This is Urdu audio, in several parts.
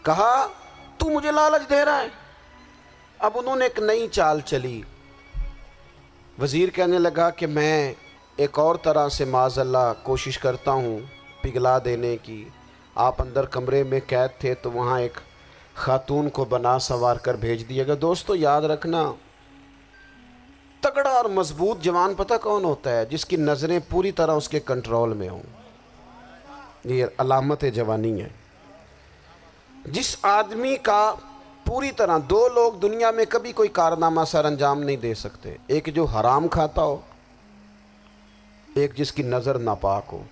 کہا تو مجھے لالچ دے رہا ہے۔ اب انہوں نے ایک نئی چال چلی۔ وزیر کہنے لگا کہ میں ایک اور طرح سے معاذ اللہ کوشش کرتا ہوں پگھلا دینے کی۔ آپ اندر کمرے میں قید تھے تو وہاں ایک خاتون کو بنا سنوار کر بھیج دیا گیا۔ دوستو یاد رکھنا، تگڑا اور مضبوط جوان پتہ کون ہوتا ہے؟ جس کی نظریں پوری طرح اس کے کنٹرول میں ہوں۔ یہ علامت جوانی ہے۔ جس آدمی کا پوری طرح، دو لوگ دنیا میں کبھی کوئی کارنامہ سر انجام نہیں دے سکتے، ایک جو حرام کھاتا ہو، ایک جس کی نظر ناپاک ہو۔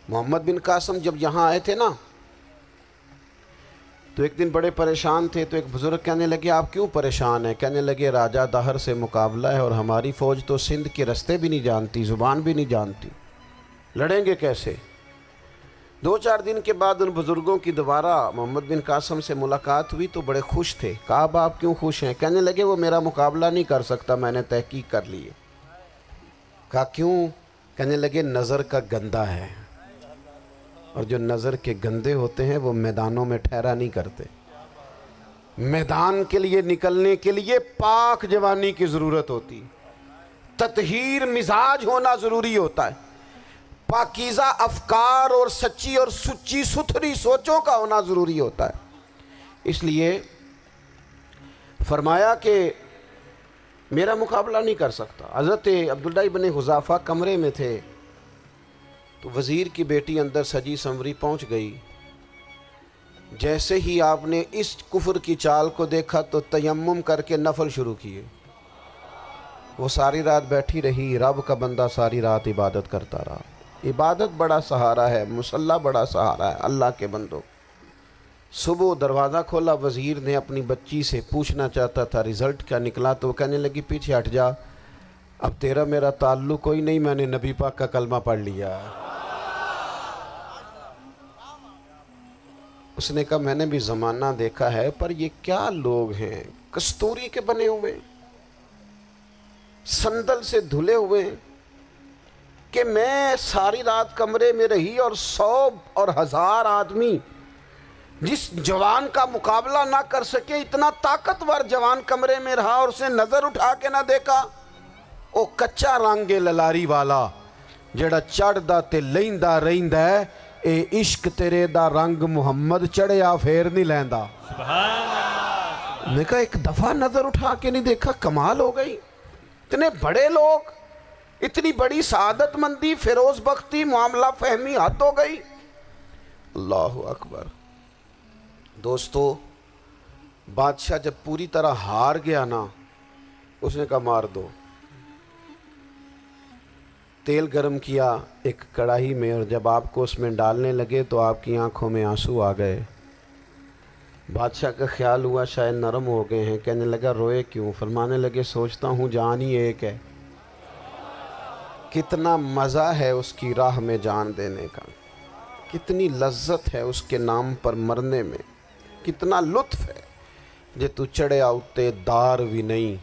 محمد بن قاسم جب یہاں آئے تھے نا تو ایک دن بڑے پریشان تھے، تو ایک بزرگ کہنے لگے آپ کیوں پریشان ہیں؟ کہنے لگے راجہ دہر سے مقابلہ ہے اور ہماری فوج تو سندھ کے رستے بھی نہیں جانتی، زبان بھی نہیں جانتی، لڑیں گے کیسے؟ 2-4 دن کے بعد ان بزرگوں کی دوبارہ محمد بن قاسم سے ملاقات ہوئی تو بڑے خوش تھے۔ کہا اب آپ کیوں خوش ہیں؟ کہنے لگے وہ میرا مقابلہ نہیں کر سکتا، میں نے تحقیق کر لی ہے۔ کہا کیوں؟ کہنے لگے نظر کا گندہ ہے، اور جو نظر کے گندے ہوتے ہیں وہ میدانوں میں ٹھہرا نہیں کرتے۔ میدان کے لیے نکلنے کے لیے پاک جوانی کی ضرورت ہوتی، تطہیر مزاج ہونا ضروری ہوتا ہے، پاکیزہ افکار اور سچی اور سچی ستھری سوچوں کا ہونا ضروری ہوتا ہے۔ اس لیے فرمایا کہ میرا مقابلہ نہیں کر سکتا۔ حضرت عبداللہ ابن حذافہ کمرے میں تھے تو وزیر کی بیٹی اندر سجی سنوری پہنچ گئی۔ جیسے ہی آپ نے اس کفر کی چال کو دیکھا تو تیمم کر کے نفل شروع کیے۔ وہ ساری رات بیٹھی رہی، رب کا بندہ ساری رات عبادت کرتا رہا۔ عبادت بڑا سہارا ہے، مصلی بڑا سہارا ہے اللہ کے بندوں۔ صبح دروازہ کھولا، وزیر نے اپنی بچی سے پوچھنا چاہتا تھا رزلٹ کیا نکلا، تو وہ کہنے لگی پیچھے ہٹ جا، اب تیرا میرا تعلق کوئی نہیں، میں نے نبی پاک کا کلمہ پڑھ لیا۔ اس نے کہا میں نے بھی زمانہ دیکھا ہے، پر یہ کیا لوگ ہیں، کستوری کے بنے ہوئے، سندل سے دھلے ہوئے، کہ میں ساری رات کمرے میں رہی اور 100 اور 1000 آدمی جس جوان کا مقابلہ نہ کر سکے، اتنا طاقتور جوان کمرے میں رہا اور اسے نظر اٹھا کے نہ دیکھا۔ او کچا رنگ للاری والا جڑا چڑھدا تے لیندا رہندا ہے، اے عشق تیرے دا رنگ محمد چڑھیا پھر نہیں لیندا۔ میں نے کہا ایک دفعہ نظر اٹھا کے نہیں دیکھا، کمال ہو گئی۔ اتنے بڑے لوگ، اتنی بڑی سعادت مندی، فیروز بختی، معاملہ فہمی حد ہو گئی۔ اللہ اکبر۔ دوستو بادشاہ جب پوری طرح ہار گیا نا، اس نے کہا مار دو۔ تیل گرم کیا ایک کڑاہی میں، اور جب آپ کو اس میں ڈالنے لگے تو آپ کی آنکھوں میں آنسو آ گئے۔ بادشاہ کا خیال ہوا شاید نرم ہو گئے ہیں، کہنے لگا روئے کیوں؟ فرمانے لگے سوچتا ہوں جان ہی ایک ہے، کتنا مزہ ہے اس کی راہ میں جان دینے کا، کتنی لذت ہے اس کے نام پر مرنے میں، کتنا لطف ہے۔ جے تو چڑھیا اتے دار بھی نہیں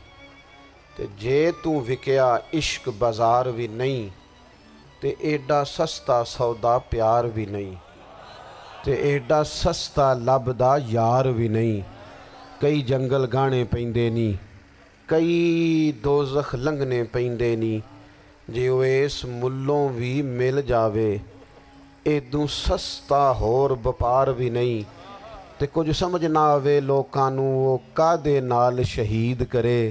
تے جے تو وکیا عشق بازار بھی نہیں، تے ایڈا سستا سودا پیار بھی نہیں، تے ایڈا سستا لبدا یار بھی نہیں۔ کئی جنگل گانے پیندے نی، کئی دوزخ لنگنے پیندے نی، جے اویس ملوں بھی مل جاوے ایدوں سستا ہور بپار بھی نہیں۔ تے کچھ سمجھ نہ آوے لوکاں نوں وہ کادے نال شہید کرے،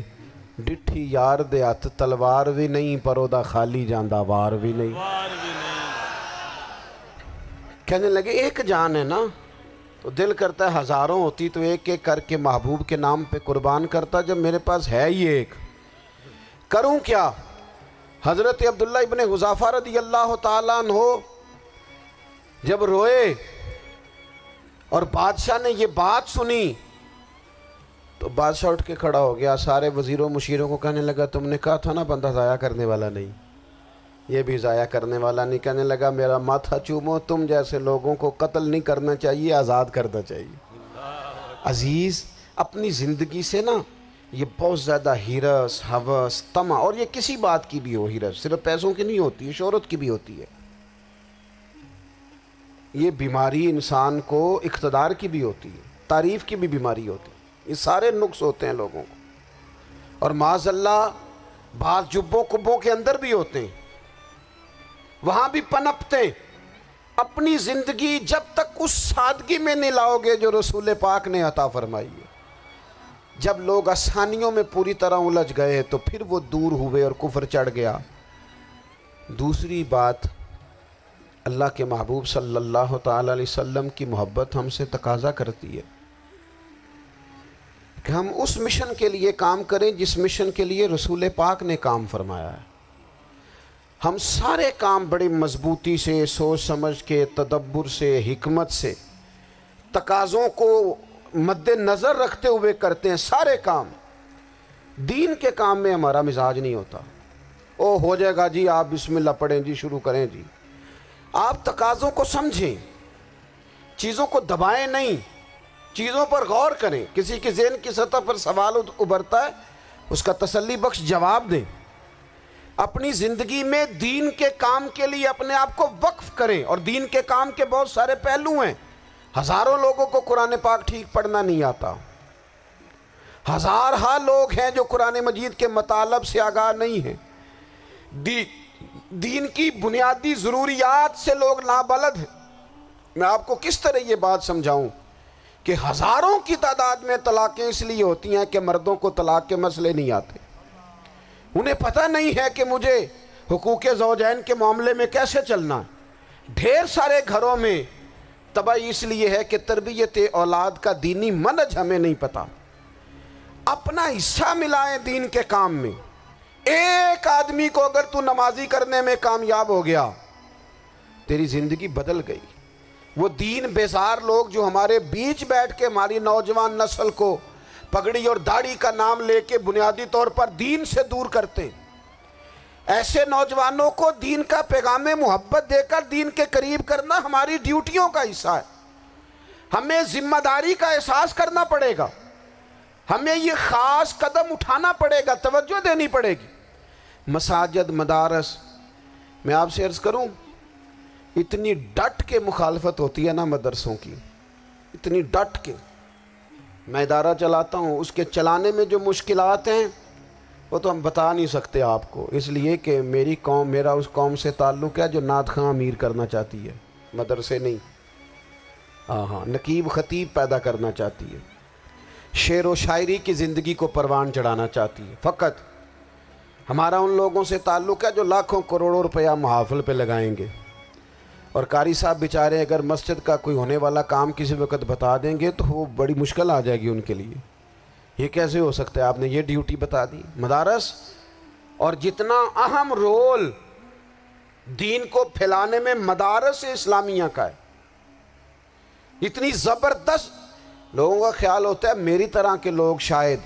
ڈٹھی یار دے ہاتھ تلوار بھی نہیں، پر او دا خالی جاندہ وار بھی نہیں۔ کہنے لگے ایک جان ہے نا، تو دل کرتا ہے ہزاروں ہوتی تو ایک ایک کر کے محبوب کے نام پہ قربان کرتا، جب میرے پاس ہے ہی ایک، کروں کیا؟ حضرت عبداللہ ابن حذافہ رضی اللہ تعالیٰ عنہ جب روئے اور بادشاہ نے یہ بات سنی تو بادشاہ اٹھ کے کھڑا ہو گیا، سارے وزیروں مشیروں کو کہنے لگا تم نے کہا تھا نا بندہ ضائع کرنے والا نہیں، یہ بھی ضائع کرنے والا نہیں۔ کہنے لگا میرا ماتھا چومو، تم جیسے لوگوں کو قتل نہیں کرنا چاہیے، آزاد کرنا چاہیے۔ عزیز اپنی زندگی سے نا یہ بہت زیادہ ہرس، ہوس، طمع، اور یہ کسی بات کی بھی ہو، ہرس صرف پیسوں کی نہیں ہوتی ہے، شہرت کی بھی ہوتی ہے۔ یہ بیماری انسان کو اقتدار کی بھی ہوتی ہے، تعریف کی بھی بیماری ہوتی ہے، یہ سارے نقص ہوتے ہیں لوگوں کو، اور معاذ اللہ بعض جبوں کبوں کے اندر بھی ہوتے ہیں، وہاں بھی پنپتے ہیں۔ اپنی زندگی جب تک اس سادگی میں نہیں لاؤ گے جو رسول پاک نے عطا فرمائی ہے، جب لوگ آسانیوں میں پوری طرح الجھ گئے تو پھر وہ دور ہوئے اور کفر چڑھ گیا۔ دوسری بات، اللہ کے محبوب صلی اللہ تعالی علیہ وسلم کی محبت ہم سے تقاضا کرتی ہے کہ ہم اس مشن کے لیے کام کریں جس مشن کے لیے رسول پاک نے کام فرمایا ہے۔ ہم سارے کام بڑی مضبوطی سے، سوچ سمجھ کے، تدبر سے، حکمت سے، تقاضوں کو مد نظر رکھتے ہوئے کرتے ہیں سارے کام۔ دین کے کام میں ہمارا مزاج نہیں ہوتا، او ہو جائے گا جی، آپ بسم اللہ پڑھیں جی، شروع کریں جی۔ آپ تقاضوں کو سمجھیں، چیزوں کو دبائیں نہیں، چیزوں پر غور کریں۔ کسی کے ذہن کی سطح پر سوال ابھرتا ہے، اس کا تسلی بخش جواب دیں۔ اپنی زندگی میں دین کے کام کے لیے اپنے آپ کو وقف کریں، اور دین کے کام کے بہت سارے پہلو ہیں۔ ہزاروں لوگوں کو قرآن پاک ٹھیک پڑھنا نہیں آتا، ہزارہا لوگ ہیں جو قرآن مجید کے مطالب سے آگاہ نہیں ہیں، دین کی بنیادی ضروریات سے لوگ نابلد ہیں۔ میں آپ کو کس طرح یہ بات سمجھاؤں کہ ہزاروں کی تعداد میں طلاقیں اس لیے ہوتی ہیں کہ مردوں کو طلاق کے مسئلے نہیں آتے، انہیں پتہ نہیں ہے کہ مجھے حقوق زوجین کے معاملے میں کیسے چلنا ہے۔ ڈھیر سارے گھروں میں تباہی اس لیے ہے کہ تربیت اولاد کا دینی منہج ہمیں نہیں پتہ۔ اپنا حصہ ملائیں دین کے کام میں۔ ایک آدمی کو اگر تو نمازی کرنے میں کامیاب ہو گیا، تیری زندگی بدل گئی۔ وہ دین بیزار لوگ جو ہمارے بیچ بیٹھ کے ہماری نوجوان نسل کو پگڑی اور داڑھی کا نام لے کے بنیادی طور پر دین سے دور کرتے ہیں، ایسے نوجوانوں کو دین کا پیغام محبت دے کر دین کے قریب کرنا ہماری ڈیوٹیوں کا حصہ ہے۔ ہمیں ذمہ داری کا احساس کرنا پڑے گا، ہمیں یہ خاص قدم اٹھانا پڑے گا، توجہ دینی پڑے گی۔ مساجد، مدارس، میں آپ سے عرض کروں، اتنی ڈٹ کے مخالفت ہوتی ہے نا مدرسوں کی، اتنی ڈٹ کے۔ میں ادارہ چلاتا ہوں، اس کے چلانے میں جو مشکلات ہیں وہ تو ہم بتا نہیں سکتے آپ کو، اس لیے کہ میری قوم، میرا اس قوم سے تعلق ہے جو نعت خواں امیر کرنا چاہتی ہے، مدرسے نہیں۔ ہاں، نقیب خطیب پیدا کرنا چاہتی ہے، شعر و شاعری کی زندگی کو پروان چڑھانا چاہتی ہے۔ فقط ہمارا ان لوگوں سے تعلق ہے جو لاکھوں کروڑوں روپیہ محافل پہ لگائیں گے، اور قاری صاحب بیچارے اگر مسجد کا کوئی ہونے والا کام کسی وقت بتا دیں گے تو وہ بڑی مشکل آ جائے گی ان کے لیے۔ یہ کیسے ہو سکتا ہے، آپ نے یہ ڈیوٹی بتا دی۔ مدارس، اور جتنا اہم رول دین کو پھیلانے میں مدارس اسلامیہ کا ہے، اتنی زبردست، لوگوں کا خیال ہوتا ہے میری طرح کے لوگ شاید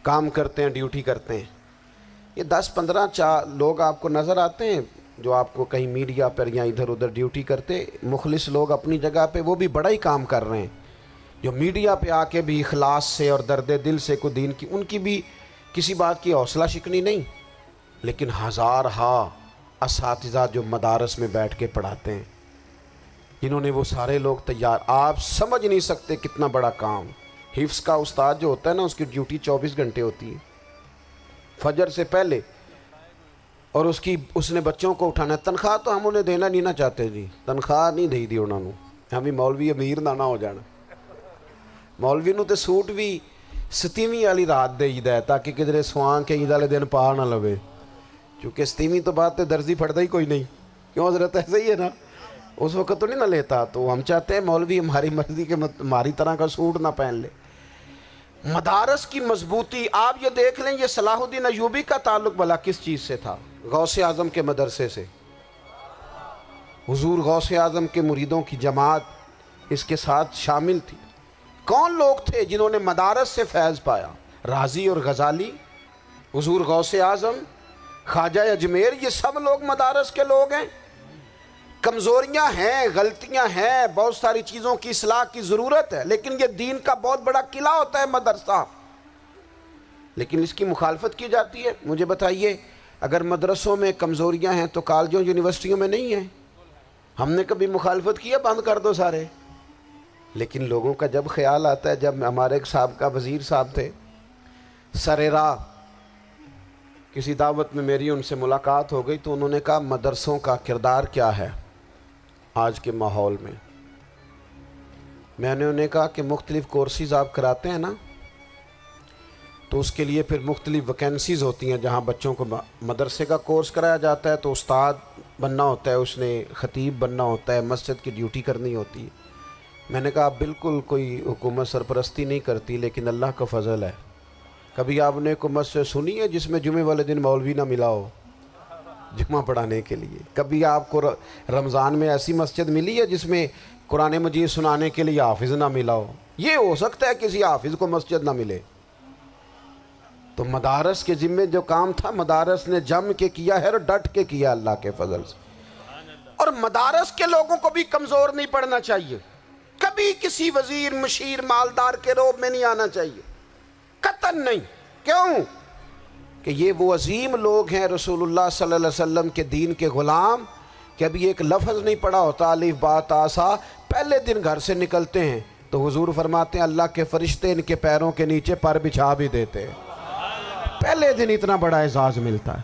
کام کرتے ہیں، ڈیوٹی کرتے ہیں۔ یہ 10-15 لوگ آپ کو نظر آتے ہیں جو آپ کو کہیں میڈیا پر یا ادھر ادھر ڈیوٹی کرتے، مخلص لوگ اپنی جگہ پہ، وہ بھی بڑا ہی کام کر رہے ہیں، جو میڈیا پہ آ کے بھی اخلاص سے اور درد دل سے کو دین کی، ان کی بھی کسی بات کی حوصلہ شکنی نہیں۔ لیکن ہزارہا اساتذہ جو مدارس میں بیٹھ کے پڑھاتے ہیں، جنہوں نے وہ سارے لوگ تیار، آپ سمجھ نہیں سکتے کتنا بڑا کام۔ حفظ کا استاد جو ہوتا ہے نا، اس کی ڈیوٹی 24 گھنٹے ہوتی ہے، فجر سے پہلے، اور اس نے بچوں کو اٹھانا ہے۔ تنخواہ تو ہم انہیں دینا نہیں نہ چاہتے جی، تنخواہ نہیں دی انہوں نے، ہمیں مولوی امیر نہ ہو جانا۔ مولوی نو تے سوٹ بھی 27ویں والی رات دے عید ہے تاکہ کدھر سوان کے عید والے دن پا نہ لوے، کیونکہ 27ویں تو بعد تے درزی پھڑتا ہی کوئی نہیں، کیوں حضرت؟ ایسے ہی ہے نا، اس وقت تو نہیں نہ لیتا۔ تو ہم چاہتے ہیں مولوی ہماری مرضی کے ہماری طرح کا سوٹ نہ پہن لے۔ مدارس کی مضبوطی، آپ یہ دیکھ لیں، یہ صلاح الدین ایوبی کا تعلق بھلا کس چیز سے تھا؟ غوث اعظم کے مدرسے سے۔ حضور غوث اعظم کے مریدوں کی جماعت اس کے ساتھ شامل تھی۔ کون لوگ تھے جنہوں نے مدارس سے فیض پایا؟ رازی اور غزالی، حضور غوث اعظم، خواجہ اجمیر، یہ سب لوگ مدارس کے لوگ ہیں۔ کمزوریاں ہیں، غلطیاں ہیں، بہت ساری چیزوں کی اصلاح کی ضرورت ہے، لیکن یہ دین کا بہت بڑا قلعہ ہوتا ہے مدرسہ، لیکن اس کی مخالفت کی جاتی ہے۔ مجھے بتائیے، اگر مدرسوں میں کمزوریاں ہیں تو کالجوں یونیورسٹیوں میں نہیں ہیں؟ ہم نے کبھی مخالفت کیا بند کر دو سارے؟ لیکن لوگوں کا جب خیال آتا ہے، جب ہمارے ایک سابقہ وزیر صاحب تھے سر راہ، کسی دعوت میں میری ان سے ملاقات ہو گئی تو انہوں نے کہا مدرسوں کا کردار کیا ہے آج کے ماحول میں؟ میں نے انہیں کہا کہ مختلف کورسز آپ کراتے ہیں نا، تو اس کے لیے پھر مختلف ویکینسیز ہوتی ہیں، جہاں بچوں کو مدرسے کا کورس کرایا جاتا ہے تو استاد بننا ہوتا ہے، اس نے خطیب بننا ہوتا ہے، مسجد کی ڈیوٹی کرنی ہوتی ہے۔ میں نے کہا آپ بالکل کوئی حکومت سرپرستی نہیں کرتی، لیکن اللہ کا فضل ہے، کبھی آپ نے کوئی مسجد سنی ہے جس میں جمعے والے دن مولوی نہ ملا ہو جمعہ پڑھانے کے لیے؟ کبھی آپ کو رمضان میں ایسی مسجد ملی ہے جس میں قرآن مجید سنانے کے لیے حافظ نہ ملا ہو؟ یہ ہو سکتا ہے کسی حافظ کو مسجد نہ ملے۔ تو مدارس کے ذمے جو کام تھا مدارس نے جم کے کیا ہے اور ڈٹ کے کیا اللہ کے فضل سے۔ اور مدارس کے لوگوں کو بھی کمزور نہیں پڑنا چاہیے، کبھی کسی وزیر مشیر مالدار کے روب میں نہیں آنا چاہیے، قطعاً نہیں۔ کیوں کہ یہ وہ عظیم لوگ ہیں رسول اللہ صلی اللہ علیہ وسلم کے دین کے غلام، کہ ابھی ایک لفظ نہیں پڑھا ہوتا الف با تا سا، پہلے دن گھر سے نکلتے ہیں تو حضور فرماتے ہیں اللہ کے فرشتے ان کے پیروں کے نیچے پر بچھا بھی دیتے ہیں، پہلے دن اتنا بڑا اعزاز ملتا ہے۔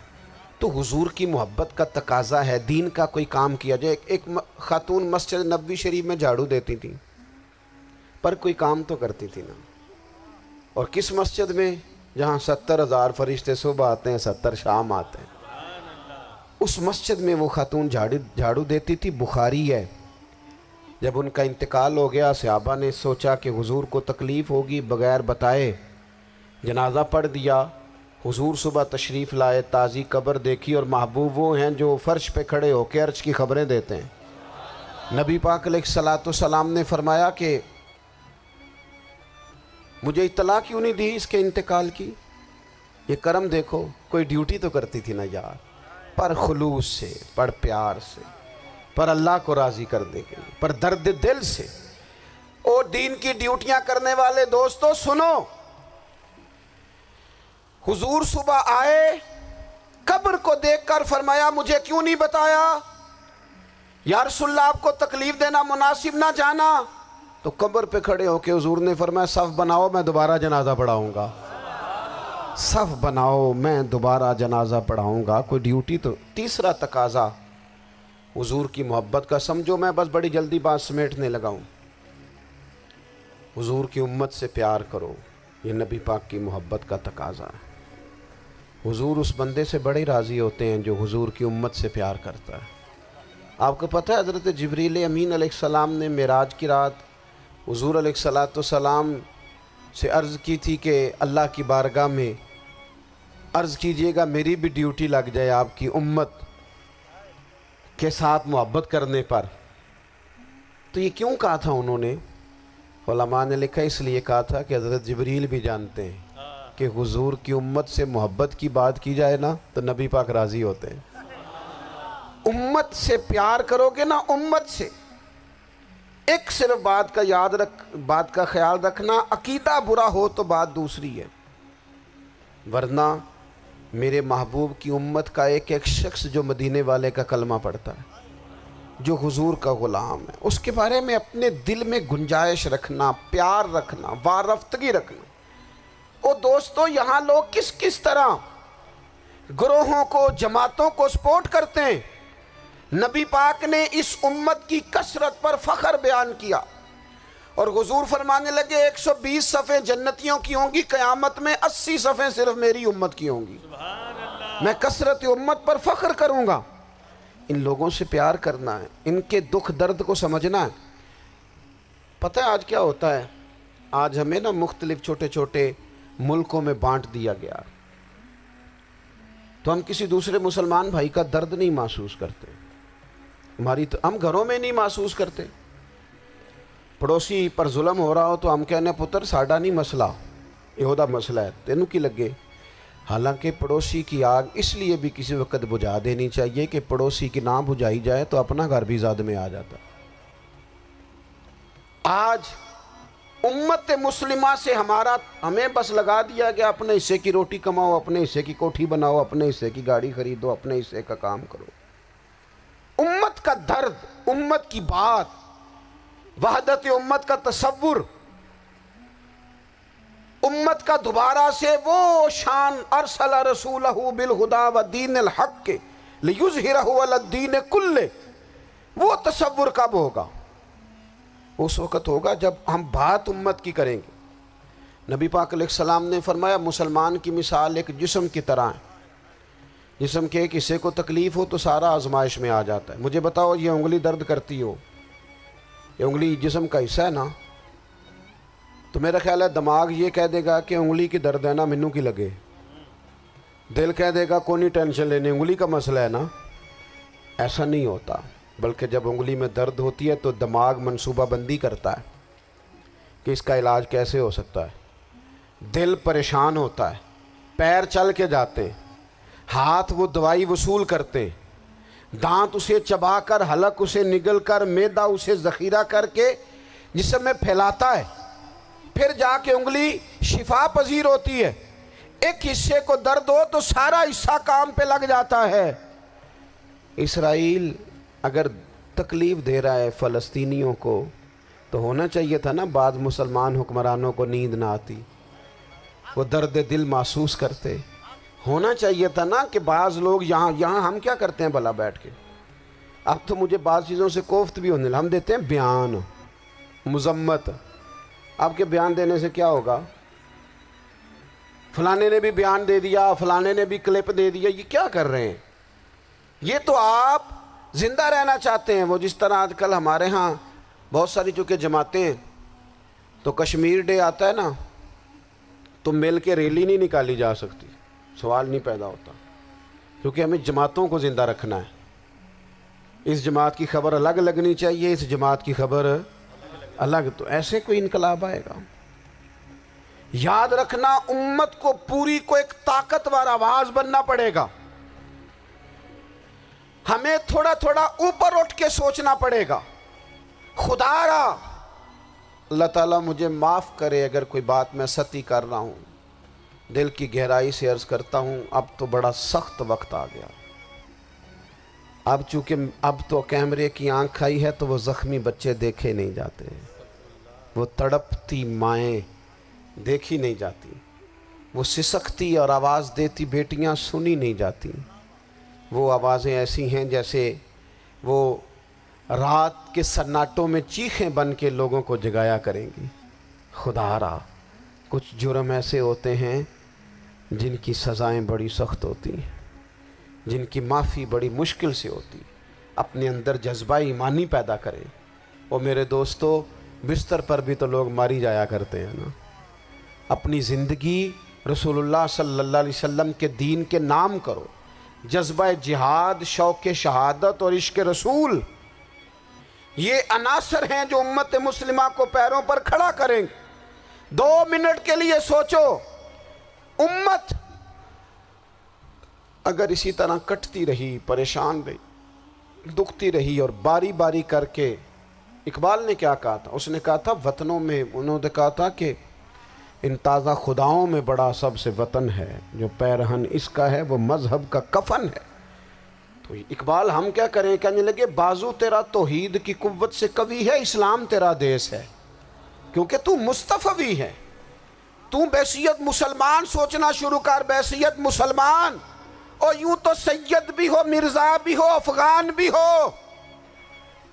تو حضور کی محبت کا تقاضا ہے، دین کا کوئی کام کیا جائے۔ ایک خاتون مسجد نبوی شریف میں جھاڑو دیتی تھی پر کوئی کام تو کرتی تھی نا، اور کس مسجد میں؟ جہاں 70,000 فرشتے صبح آتے ہیں 70 شام آتے ہیں، اس مسجد میں وہ خاتون جھاڑو دیتی تھی۔ بخاری ہے، جب ان کا انتقال ہو گیا صحابہ نے سوچا کہ حضور کو تکلیف ہوگی، بغیر بتائے جنازہ پڑھ دیا۔ حضور صبح تشریف لائے، تازی قبر دیکھی، اور محبوب وہ ہیں جو فرش پہ کھڑے ہو کے عرش کی خبریں دیتے ہیں۔ نبی پاک علیہ الصلوۃ والسلام نے فرمایا کہ مجھے اطلاع کیوں نہیں دی اس کے انتقال کی؟ یہ کرم دیکھو، کوئی ڈیوٹی تو کرتی تھی نا یار، پر خلوص سے، پر پیار سے، پر اللہ کو راضی کرنے کے لیے، پر درد دل سے۔ اور دین کی ڈیوٹیاں کرنے والے دوستو سنو، حضور صبح آئے، قبر کو دیکھ کر فرمایا مجھے کیوں نہیں بتایا؟ یا رسول اللہ آپ کو تکلیف دینا مناسب نہ جانا؟ تو قبر پہ کھڑے ہو کے حضور نے فرمایا صف بناؤ میں دوبارہ جنازہ پڑھاؤں گا، صف بناؤ میں دوبارہ جنازہ پڑھاؤں گا۔ کوئی ڈیوٹی تو۔ تیسرا تقاضا حضور کی محبت کا، سمجھو میں بس بڑی جلدی بات سمیٹنے لگا ہوں، حضور کی امت سے پیار کرو، یہ نبی پاک کی محبت کا تقاضا ہے۔ حضور اس بندے سے بڑے راضی ہوتے ہیں جو حضور کی امت سے پیار کرتا ہے۔ آپ کو پتہ ہے حضرت جبریل امین علیہ السلام نے معراج کی رات حضور علیہ الصلوۃ والسلام سے عرض کی تھی کہ اللہ کی بارگاہ میں عرض کیجئے گا میری بھی ڈیوٹی لگ جائے آپ کی امت کے ساتھ محبت کرنے پر۔ تو یہ کیوں کہا تھا انہوں نے؟ علماء نے لکھا اس لیے کہا تھا کہ حضرت جبریل بھی جانتے ہیں کہ حضور کی امت سے محبت کی بات کی جائے نا تو نبی پاک راضی ہوتے ہیں۔ امت سے پیار کرو گے نا، امت سے۔ ایک صرف بات کا خیال رکھنا، عقیدہ برا ہو تو بات دوسری ہے، ورنہ میرے محبوب کی امت کا ایک ایک شخص جو مدینے والے کا کلمہ پڑھتا ہے، جو حضور کا غلام ہے، اس کے بارے میں اپنے دل میں گنجائش رکھنا، پیار رکھنا، وارفتگی رکھنا۔ او دوستو یہاں لوگ کس کس طرح گروہوں کو، جماعتوں کو سپورٹ کرتے ہیں۔ نبی پاک نے اس امت کی کثرت پر فخر بیان کیا، اور حضور فرمانے لگے 120 صفیں جنتیوں کی ہوں گی، قیامت میں 80 صفیں صرف میری امت کی ہوں گی۔ میں کثرت امت پر فخر کروں گا۔ ان لوگوں سے پیار کرنا ہے، ان کے دکھ درد کو سمجھنا ہے۔ پتہ ہے آج کیا ہوتا ہے؟ آج ہمیں نا مختلف چھوٹے چھوٹے ملکوں میں بانٹ دیا گیا، تو ہم کسی دوسرے مسلمان بھائی کا درد نہیں محسوس کرتے، ہم گھروں میں نہیں محسوس کرتے۔ پڑوسی پر ظلم ہو رہا ہو تو ہم کہنے پتر ساڈا نہیں مسئلہ، یہ مسئلہ ہے تینوں کی لگے۔ حالانکہ پڑوسی کی آگ اس لیے بھی کسی وقت بجھا دینی چاہیے کہ پڑوسی کی نہ بجھائی جائے تو اپنا گھر بھی زاد میں آ جاتا۔ آج امت مسلمہ سے ہمیں بس لگا دیا گیا اپنے حصے کی روٹی کماؤ، اپنے حصے کی کوٹھی بناؤ، اپنے حصے کی گاڑی خریدو، اپنے حصے کا کام کرو۔ امت کا درد، امت کی بات، وحدت امت کا تصور، امت کا دوبارہ سے وہ شان، ارسل رسولہ بالہدی ودین الحق لیظہرہ علی الدین کلہ، وہ تصور کب ہوگا؟ اس وقت ہوگا جب ہم بات امت کی کریں گے۔ نبی پاک علیہ السلام نے فرمایا مسلمان کی مثال ایک جسم کی طرح ہے، جسم کے ایک حصے کو تکلیف ہو تو سارا آزمائش میں آ جاتا ہے۔ مجھے بتاؤ یہ انگلی درد کرتی ہو، یہ انگلی جسم کا حصہ ہے نا، تو میرا خیال ہے دماغ یہ کہہ دے گا کہ انگلی کی درد ہے نا مینوں کی لگے، دل کہہ دے گا کوئی نہیں ٹینشن لینے، انگلی کا مسئلہ ہے نا۔ ایسا نہیں ہوتا، بلکہ جب انگلی میں درد ہوتی ہے تو دماغ منصوبہ بندی کرتا ہے کہ اس کا علاج کیسے ہو سکتا ہے، دل پریشان ہوتا ہے، پیر چل کے جاتے ہیں، ہاتھ وہ دوائی وصول کرتے ہیں، دانت اسے چبا کر، حلق اسے نگل کر، معدہ اسے ذخیرہ کر کے جسم میں پھیلاتا ہے، پھر جا کے انگلی شفا پذیر ہوتی ہے۔ ایک حصے کو درد ہو تو سارا حصہ کام پہ لگ جاتا ہے۔ اسرائیل اگر تکلیف دے رہا ہے فلسطینیوں کو تو ہونا چاہیے تھا نا بعض مسلمان حکمرانوں کو نیند نہ آتی، وہ درد دل محسوس کرتے، ہونا چاہیے تھا نا کہ بعض لوگ یہاں ہم کیا کرتے ہیں بھلا بیٹھ کے، اب تو مجھے بعض چیزوں سے کوفت بھی ہونے لگا، ہم دیتے ہیں بیان، مذمت، آپ کے بیان دینے سے کیا ہوگا؟ فلانے نے بھی بیان دے دیا، فلانے نے بھی کلپ دے دیا، یہ کیا کر رہے ہیں؟ یہ تو آپ زندہ رہنا چاہتے ہیں۔ وہ جس طرح آج کل ہمارے ہاں بہت ساری چونکہ جماعتیں ہیں تو کشمیر ڈے آتا ہے نا تو مل کے ریلی نہیں نکالی جا سکتی، سوال نہیں پیدا ہوتا، کیونکہ ہمیں جماعتوں کو زندہ رکھنا ہے۔ اس جماعت کی خبر الگ لگنی چاہیے، اس جماعت کی خبر الگ، تو ایسے کوئی انقلاب آئے گا؟ یاد رکھنا امت کو پوری کو ایک طاقتور آواز بننا پڑے گا، ہمیں تھوڑا تھوڑا اوپر اٹھ کے سوچنا پڑے گا۔ خدا را اللہ تعالیٰ مجھے معاف کرے اگر کوئی بات میں سطحی کر رہا ہوں، دل کی گہرائی سے عرض کرتا ہوں اب تو بڑا سخت وقت آ گیا، اب چونکہ اب تو کیمرے کی آنکھ آئی ہے تو وہ زخمی بچے دیکھے نہیں جاتے، وہ تڑپتی مائیں دیکھی نہیں جاتی، وہ سسکتی اور آواز دیتی بیٹیاں سنی نہیں جاتی، وہ آوازیں ایسی ہیں جیسے وہ رات کے سناٹوں میں چیخیں بن کے لوگوں کو جگایا کریں گی۔ خدا را کچھ جرم ایسے ہوتے ہیں جن کی سزائیں بڑی سخت ہوتی ہیں، جن کی معافی بڑی مشکل سے ہوتی، اپنے اندر جذبہ ایمانی پیدا کریں۔ اور میرے دوستو بستر پر بھی تو لوگ ماری جایا کرتے ہیں نا، اپنی زندگی رسول اللہ صلی اللہ علیہ وسلم کے دین کے نام کرو، جذبہ جہاد، شوق شہادت اور عشق رسول، یہ عناصر ہیں جو امت مسلمہ کو پیروں پر کھڑا کریں گے۔ 2 منٹ کے لیے سوچو، امت اگر اسی طرح کٹتی رہی، پریشان رہی، دکھتی رہی اور باری باری کر کے، اقبال نے کیا کہا تھا؟ اس نے کہا تھا وطنوں میں، انہوں نے کہا تھا کہ ان تازہ خداؤں میں بڑا سب سے وطن ہے، جو پیرہن اس کا ہے وہ مذہب کا کفن ہے۔ تو اقبال ہم کیا کریں؟ کہنے لگے بازو تیرا توحید کی قوت سے قوی ہے، اسلام تیرا دیس ہے، کیونکہ تو مصطفی ہے، تو بحیثیت مسلمان سوچنا شروع کر، بحیثیت مسلمان، اور یوں تو سید بھی ہو، مرزا بھی ہو، افغان بھی ہو،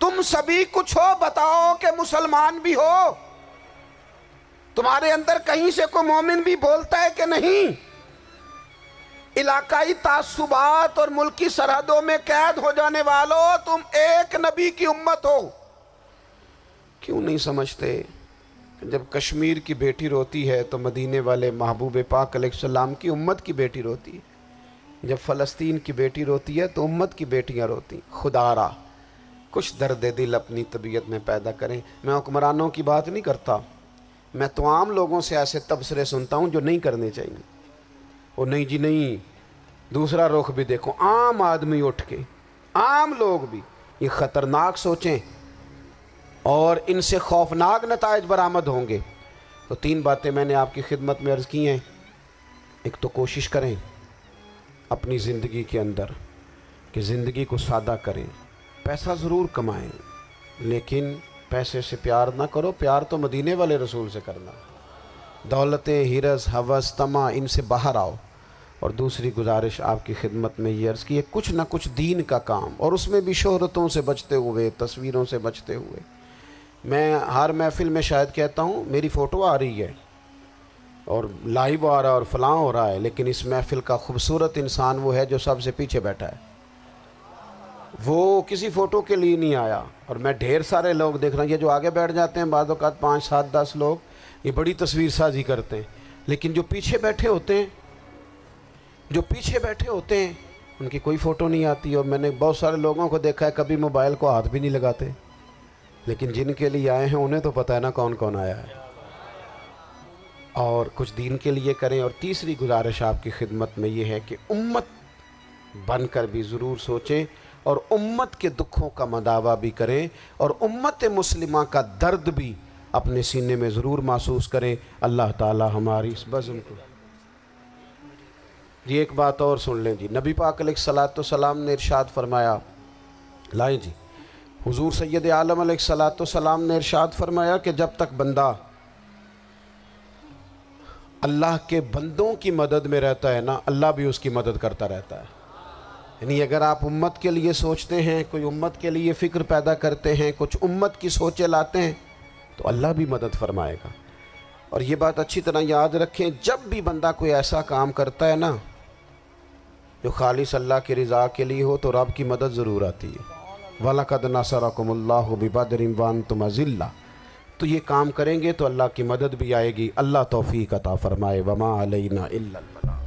تم سبھی کچھ ہو، بتاؤ کہ مسلمان بھی ہو، تمہارے اندر کہیں سے کوئی مومن بھی بولتا ہے کہ نہیں؟ علاقائی تعصبات اور ملکی سرحدوں میں قید ہو جانے والوں، تم ایک نبی کی امت ہو۔ کیوں نہیں سمجھتے کہ جب کشمیر کی بیٹی روتی ہے تو مدینے والے محبوب پاک علیہ السلام کی امت کی بیٹی روتی ہے، جب فلسطین کی بیٹی روتی ہے تو امت کی بیٹیاں روتی ہیں۔ خدا را کچھ درد دل اپنی طبیعت میں پیدا کریں۔ میں حکمرانوں کی بات نہیں کرتا، میں تو عام لوگوں سے ایسے تبصرے سنتا ہوں جو نہیں کرنے چاہیے۔ وہ نہیں جی نہیں، دوسرا رخ بھی دیکھو، عام آدمی اٹھ کے، عام لوگ بھی یہ خطرناک سوچیں اور ان سے خوفناک نتائج برآمد ہوں گے۔ تو 3 باتیں میں نے آپ کی خدمت میں عرض کی ہیں۔ ایک تو کوشش کریں اپنی زندگی کے اندر کہ زندگی کو سادہ کریں، پیسہ ضرور کمائیں لیکن پیسے سے پیار نہ کرو، پیار تو مدینے والے رسول سے کرنا۔ دولتیں، ہرس، ہوس، طمع، ان سے باہر آؤ۔ اور دوسری گزارش آپ کی خدمت میں یہ عرض کی ہے، کچھ نہ کچھ دین کا کام، اور اس میں بھی شہرتوں سے بچتے ہوئے، تصویروں سے بچتے ہوئے۔ میں ہر محفل میں شاید کہتا ہوں میری فوٹو آ رہی ہے اور لائیو آ رہا ہے اور فلاں ہو رہا ہے، لیکن اس محفل کا خوبصورت انسان وہ ہے جو سب سے پیچھے بیٹھا ہے، وہ کسی فوٹو کے لیے نہیں آیا۔ اور میں ڈھیر سارے لوگ دیکھ رہا ہوں، یہ جو آگے بیٹھ جاتے ہیں بعض اوقات 5 7 10 لوگ، یہ بڑی تصویر سازی کرتے ہیں، لیکن جو پیچھے بیٹھے ہوتے ہیں ان کی کوئی فوٹو نہیں آتی۔ اور میں نے بہت سارے لوگوں کو دیکھا ہے کبھی موبائل کو ہاتھ بھی نہیں لگاتے، لیکن جن کے لیے آئے ہیں انہیں تو پتہ ہے نا کون کون آیا ہے۔ اور کچھ دین کے لیے کریں۔ اور تیسری گزارش آپ کی خدمت میں یہ ہے کہ امت بن کر بھی ضرور سوچیں اور امت کے دکھوں کا مداوع بھی کریں، اور امت مسلمہ کا درد بھی اپنے سینے میں ضرور محسوس کریں۔ اللہ تعالی ہماری اس بزم کو جی ایک بات اور سن لیں جی، نبی پاک علیہ الصلوۃ والسلام نے ارشاد فرمایا، لائیں جی، حضور سید عالم علیہ الصلوۃ والسلام نے ارشاد فرمایا کہ جب تک بندہ اللہ کے بندوں کی مدد میں رہتا ہے نا، اللہ بھی اس کی مدد کرتا رہتا ہے۔ یعنی اگر آپ امت کے لیے سوچتے ہیں، کوئی امت کے لیے فکر پیدا کرتے ہیں، کچھ امت کی سوچیں لاتے ہیں، تو اللہ بھی مدد فرمائے گا۔ اور یہ بات اچھی طرح یاد رکھیں، جب بھی بندہ کوئی ایسا کام کرتا ہے نا جو خالص اللہ کی رضا کے لیے ہو، تو رب کی مدد ضرور آتی ہے۔ وَلَقَدْ نَصَرَكُمُ اللَّهُ بِبَدْرٍ وَأَنْتُمْ أَذِلَّةٌ۔ تو یہ کام کریں گے تو اللہ کی مدد بھی آئے گی۔ اللہ توفیق عطا فرمائے۔ وَمَا عَلَيْنَا إِلَّا الْبَلَاغُ۔